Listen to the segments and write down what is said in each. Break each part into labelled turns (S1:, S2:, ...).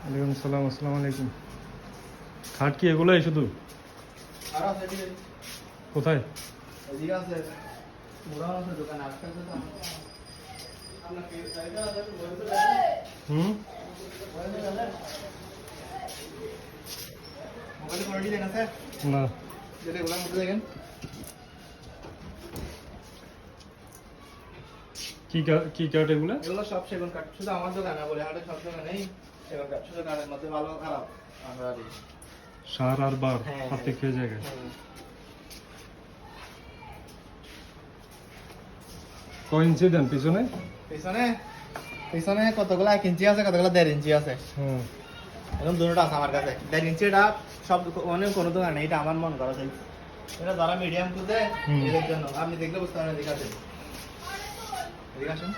S1: ওয়ালাইকুম সালাম, আসসালামু আলাইকুম। খাট কি এগুলোই শুধু?
S2: আর আছে এদিকে,
S1: কোথায়?
S2: এদিকে আছে, মোড়া আছে দোকান আজকে আছে তো আমরা কি সাইডে আছে তো বলতে
S1: হুম
S2: মোবাইল কোয়ালিটি দেখেন স্যার,
S1: না,
S2: যেটা গোলাম মধ্যে দেখেন
S1: কি কাঠ এগুলো?
S2: এগুলো সব সেগুন কাঠ, শুধু আমার দোকানে বলে হাটে সব দোকানেই সেগুন কাঠ, শুধু কাঠের মধ্যে ভালো খারাপ আমরা দিই।
S1: সার আর বার
S2: হ্যাঁ,
S1: হাতে খেয়ে জায়গা। কয় ইঞ্চি দেন পিছনে?
S2: পিছনে পিছনে কতগুলো 1 ইঞ্চি আছে, কতগুলো 1.5 ইঞ্চি আছে,
S1: হুম
S2: এখন দুটোটা আছে আমার কাছে। 1.5 ইঞ্চি এটা সব অনেক কোনো দোকান নেই, এটা আমার মন করা চাই। এটা যারা মিডিয়াম খুঁজে এদের জন্য, আপনি দেখলে বুঝতে পারেন। এদিকে আসেন, এদিকে আসেন।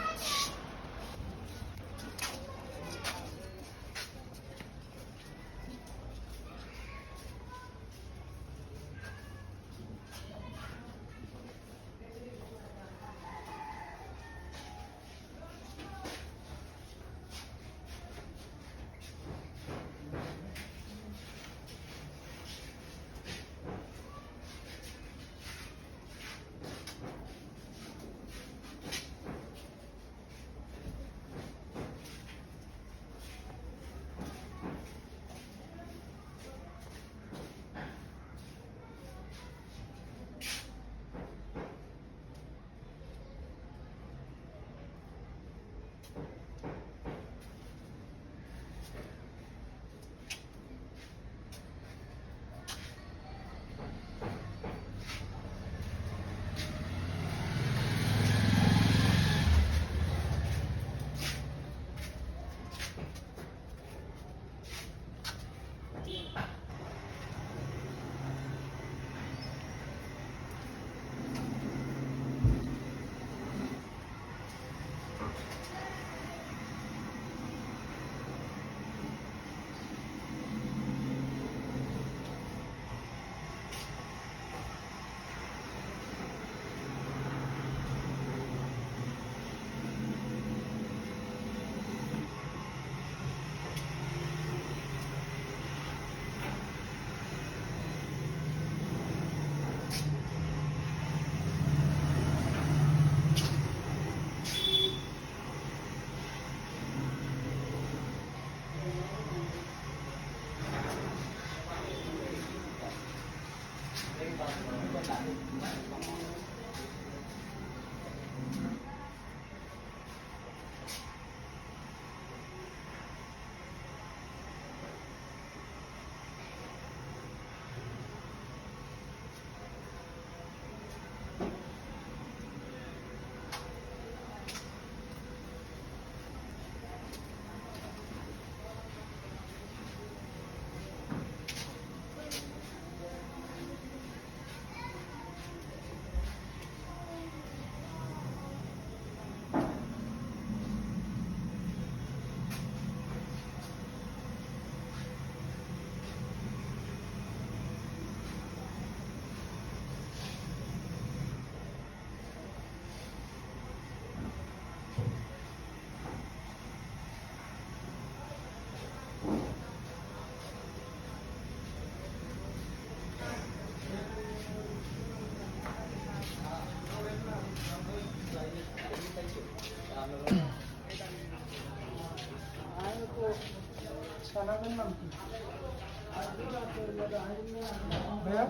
S1: ভাইয়া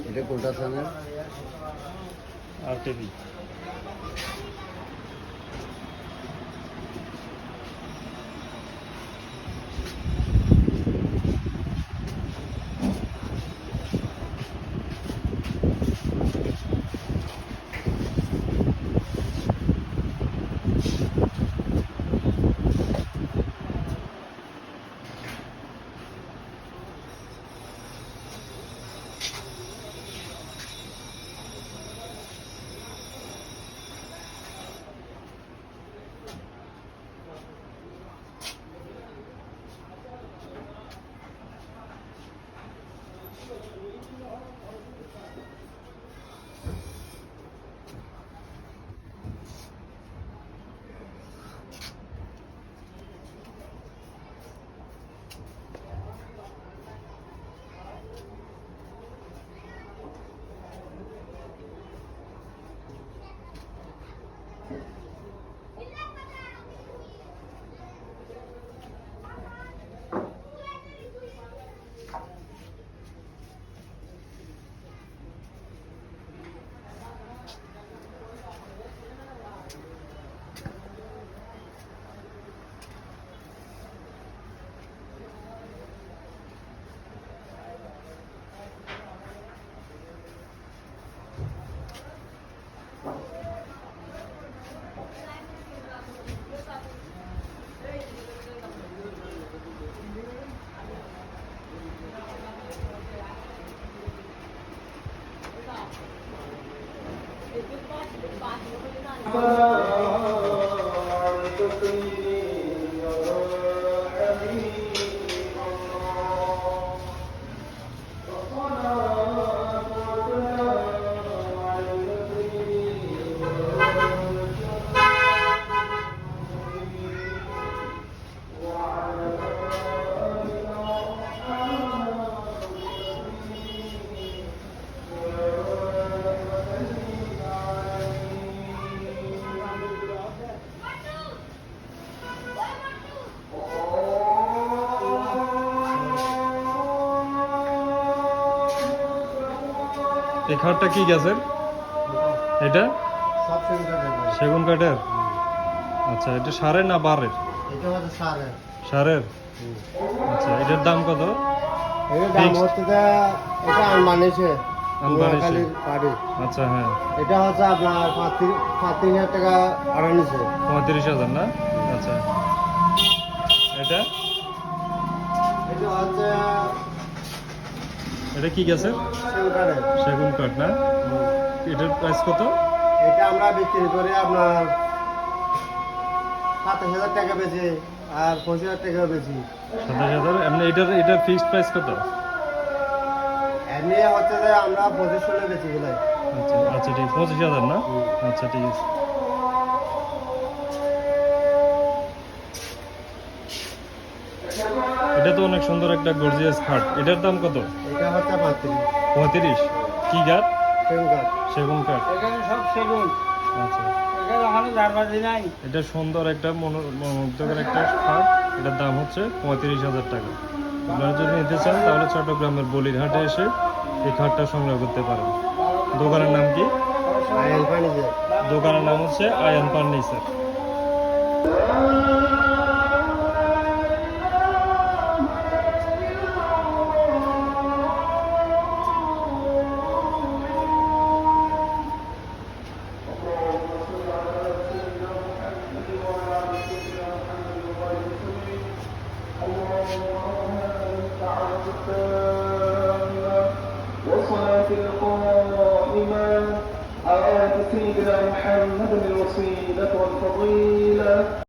S3: এটা কোনটা চ্যানেল?
S1: আর টিভি। এই খাটটা কি গাছের? এটা
S3: সব সেগুন কাঠের ভাই।
S1: সেগুন কাঠের। আচ্ছা, এটা সারের না বারের?
S3: এটা হচ্ছে সারের।
S1: সারের। আচ্ছা, এটার দাম কত?
S3: এর দাম
S1: Fixed?
S3: হচ্ছে যে এটা আনবানিছে
S1: আনবানিছে।
S3: নোয়াখালীর পাড়ি।
S1: আচ্ছা, হ্যাঁ,
S3: এটা হচ্ছে আপনার 5-3 হাজার টাকা আনানিছে।
S1: 35,000 না? আচ্ছা, এটা
S3: এটা হচ্ছে
S1: এটা কি গাছের?
S3: সেগুন কাঠের।
S1: সেগুন কাঠ না? এটার প্রাইস কত?
S3: এটা আমরা বিক্রি করে আপনার 27,000 টাকা বেশি আর 25,000 টাকা বেশি।
S1: 27,000। এমনি এটার ফিক্সড প্রাইস কত?
S3: এমনি হচ্ছে যে আমরা 25,000 বেশি গেলাই।
S1: আচ্ছা আচ্ছা, ঠিক 25,000 না? আচ্ছা, ঠিক আছে। এটা তো অনেক সুন্দর একটা গর্জিয়াস খাট। এটার দাম কত?
S3: এটা হচ্ছে
S1: 35। কি গাছ?
S3: সেগুন কাঠ।
S1: সেগুন কাঠ।
S3: এখানে সব সেগুন।
S1: আচ্ছা,
S3: এখানে ওখানে ঝাড়বাতি নাই।
S1: এটা সুন্দর একটা মনোমুগ্ধকর একটা খাট। এটার দাম হচ্ছে 35,000 টাকা। আপনারা যদি নিতে চান তাহলে চট্টগ্রামের বলিরহাটে এসে এই খাটটা সংগ্রহ করতে পারেন। দোকানের নাম কি?
S3: আয়ন পানি যে।
S1: দোকানের নাম হচ্ছে আয়ান ফার্নিচার।
S4: وصلاة القائمة على سيدنا محمد الوسيلة والفضيلة